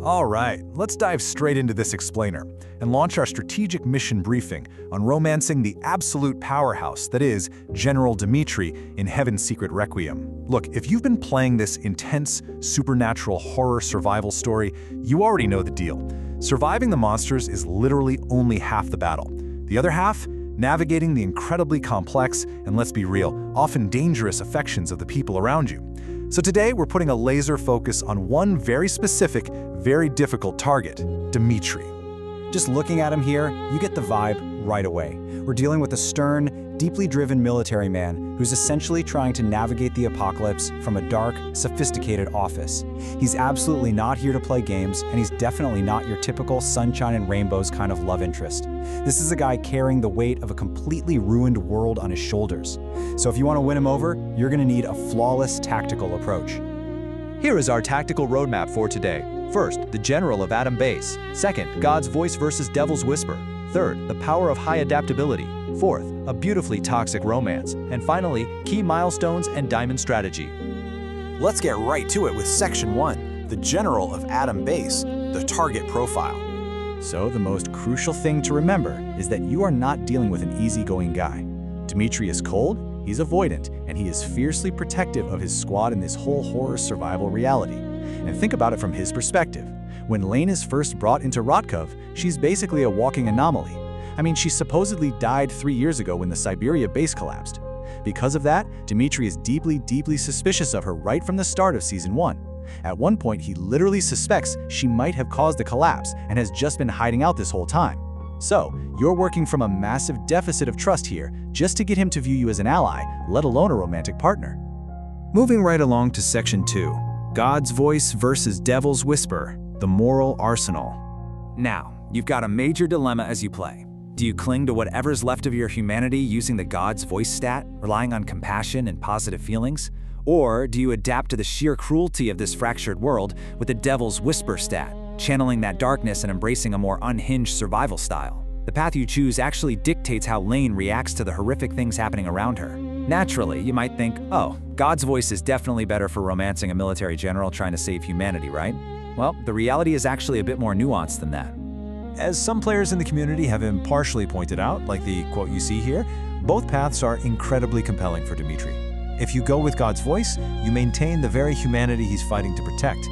All right, let's dive straight into this explainer and launch our strategic mission briefing on romancing the absolute powerhouse that is General Dmitry in Heaven's Secret Requiem. Look, if you've been playing this intense, supernatural horror survival story, you already know the deal. Surviving the monsters is literally only half the battle. The other half? Navigating the incredibly complex and, let's be real, often dangerous affections of the people around you. So today we're putting a laser focus on one very specific, very difficult target, Dmitry. Just looking at him here, you get the vibe right away. We're dealing with a stern, deeply driven military man who's essentially trying to navigate the apocalypse from a dark, sophisticated office. He's absolutely not here to play games, and he's definitely not your typical sunshine and rainbows kind of love interest. This is a guy carrying the weight of a completely ruined world on his shoulders. So if you want to win him over, you're going to need a flawless tactical approach. Here is our tactical roadmap for today. First, the General of Atom Base. Second, God's Voice versus Devil's Whisper. Third, the power of high adaptability. Fourth, a beautifully toxic romance. And finally, key milestones and diamond strategy. Let's get right to it with Section 1, the General of Atom Base, the target profile. So the most crucial thing to remember is that you are not dealing with an easygoing guy. Dmitry is cold, he's avoidant, and he is fiercely protective of his squad in this whole horror survival reality. And think about it from his perspective. When Lane is first brought into Rotkov, she's basically a walking anomaly. I mean, she supposedly died 3 years ago when the Siberia base collapsed. Because of that, Dmitry is deeply, deeply suspicious of her right from the start of Season 1. At one point, he literally suspects she might have caused the collapse and has just been hiding out this whole time. So, you're working from a massive deficit of trust here just to get him to view you as an ally, let alone a romantic partner. Moving right along to Section 2, God's Voice versus Devil's Whisper, the moral arsenal. Now, you've got a major dilemma as you play. Do you cling to whatever's left of your humanity using the God's Voice stat, relying on compassion and positive feelings? Or do you adapt to the sheer cruelty of this fractured world with the Devil's Whisper stat, channeling that darkness and embracing a more unhinged survival style? The path you choose actually dictates how Lane reacts to the horrific things happening around her. Naturally, you might think, oh, God's Voice is definitely better for romancing a military general trying to save humanity, right? Well, the reality is actually a bit more nuanced than that. As some players in the community have impartially pointed out, like the quote you see here, both paths are incredibly compelling for Dmitry. If you go with God's Voice, you maintain the very humanity he's fighting to protect.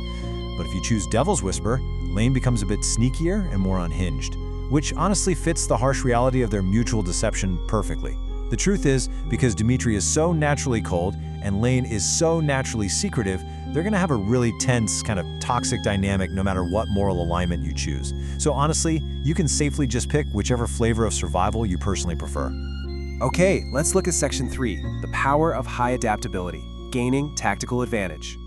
But if you choose Devil's Whisper, Lane becomes a bit sneakier and more unhinged, which honestly fits the harsh reality of their mutual deception perfectly. The truth is, because Dmitry is so naturally cold and Lane is so naturally secretive, they're gonna have a really tense, kind of toxic dynamic no matter what moral alignment you choose. So honestly, you can safely just pick whichever flavor of survival you personally prefer. Okay, let's look at Section 3, the power of high adaptability, gaining tactical advantage.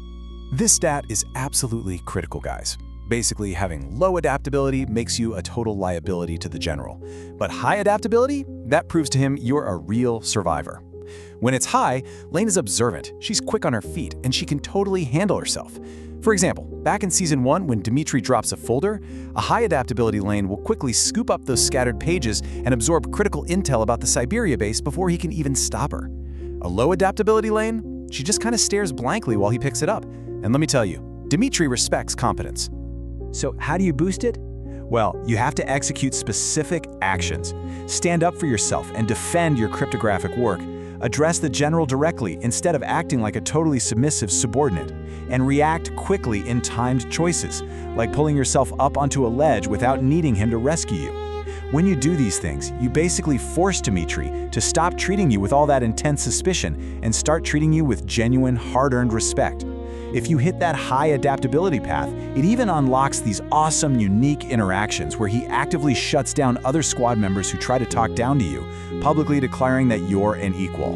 This stat is absolutely critical, guys. Basically, having low adaptability makes you a total liability to the general. But high adaptability, that proves to him you're a real survivor. When it's high, Lane is observant, she's quick on her feet, and she can totally handle herself. For example, back in Season 1, when Dmitry drops a folder, a high adaptability Lane will quickly scoop up those scattered pages and absorb critical intel about the Siberia base before he can even stop her. A low adaptability Lane, she just kind of stares blankly while he picks it up. And let me tell you, Dmitry respects competence. So how do you boost it? Well, you have to execute specific actions. Stand up for yourself and defend your cryptographic work. Address the general directly instead of acting like a totally submissive subordinate. And react quickly in timed choices, like pulling yourself up onto a ledge without needing him to rescue you. When you do these things, you basically force Dmitry to stop treating you with all that intense suspicion and start treating you with genuine, hard-earned respect. If you hit that high adaptability path, it even unlocks these awesome, unique interactions where he actively shuts down other squad members who try to talk down to you, publicly declaring that you're an equal.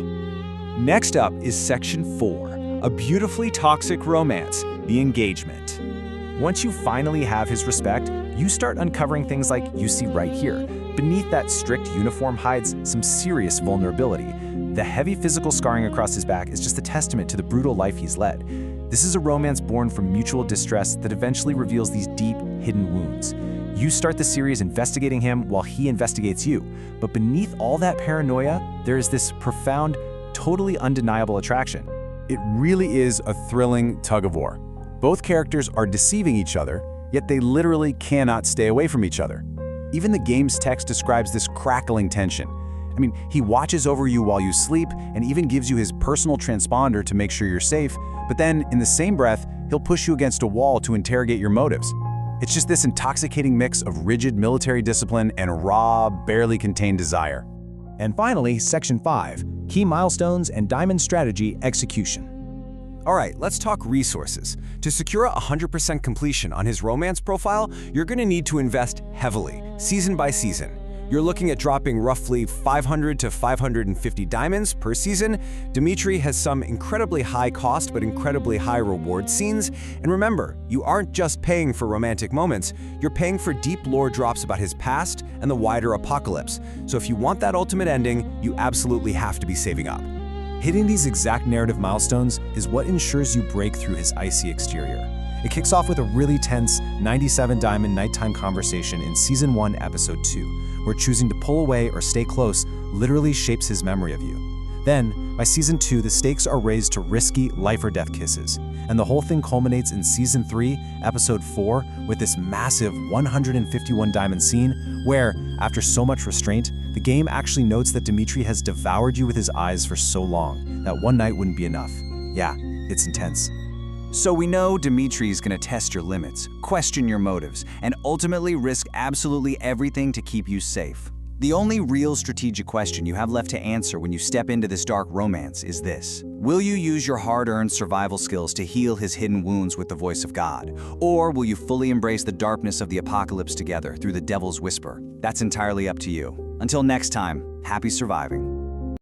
Next up is Section 4, a beautifully toxic romance, the engagement. Once you finally have his respect, you start uncovering things like you see right here. Beneath that strict uniform hides some serious vulnerability. The heavy physical scarring across his back is just a testament to the brutal life he's led. This is a romance born from mutual distress that eventually reveals these deep, hidden wounds. You start the series investigating him while he investigates you. But beneath all that paranoia, there is this profound, totally undeniable attraction. It really is a thrilling tug of war. Both characters are deceiving each other, yet they literally cannot stay away from each other. Even the game's text describes this crackling tension. I mean, he watches over you while you sleep and even gives you his personal transponder to make sure you're safe, but then, in the same breath, he'll push you against a wall to interrogate your motives. It's just this intoxicating mix of rigid military discipline and raw, barely contained desire. And finally, Section 5, Key Milestones and Diamond Strategy Execution. All right, let's talk resources. To secure 100% completion on his romance profile, you're going to need to invest heavily, season by season. You're looking at dropping roughly 500 to 550 diamonds per season. Dmitry has some incredibly high cost but incredibly high reward scenes. And remember, you aren't just paying for romantic moments, you're paying for deep lore drops about his past and the wider apocalypse. So if you want that ultimate ending, you absolutely have to be saving up. Hitting these exact narrative milestones is what ensures you break through his icy exterior. It kicks off with a really tense 97 diamond nighttime conversation in Season 1, Episode 2, where choosing to pull away or stay close literally shapes his memory of you. Then, by Season 2, the stakes are raised to risky life or death kisses, and the whole thing culminates in Season 3, Episode 4, with this massive 151 diamond scene where, after so much restraint, the game actually notes that Dmitry has devoured you with his eyes for so long that one night wouldn't be enough. Yeah, it's intense. So we know Dmitry's gonna test your limits, question your motives, and ultimately risk absolutely everything to keep you safe. The only real strategic question you have left to answer when you step into this dark romance is this: will you use your hard-earned survival skills to heal his hidden wounds with the voice of God? Or will you fully embrace the darkness of the apocalypse together through the devil's whisper? That's entirely up to you. Until next time, happy surviving.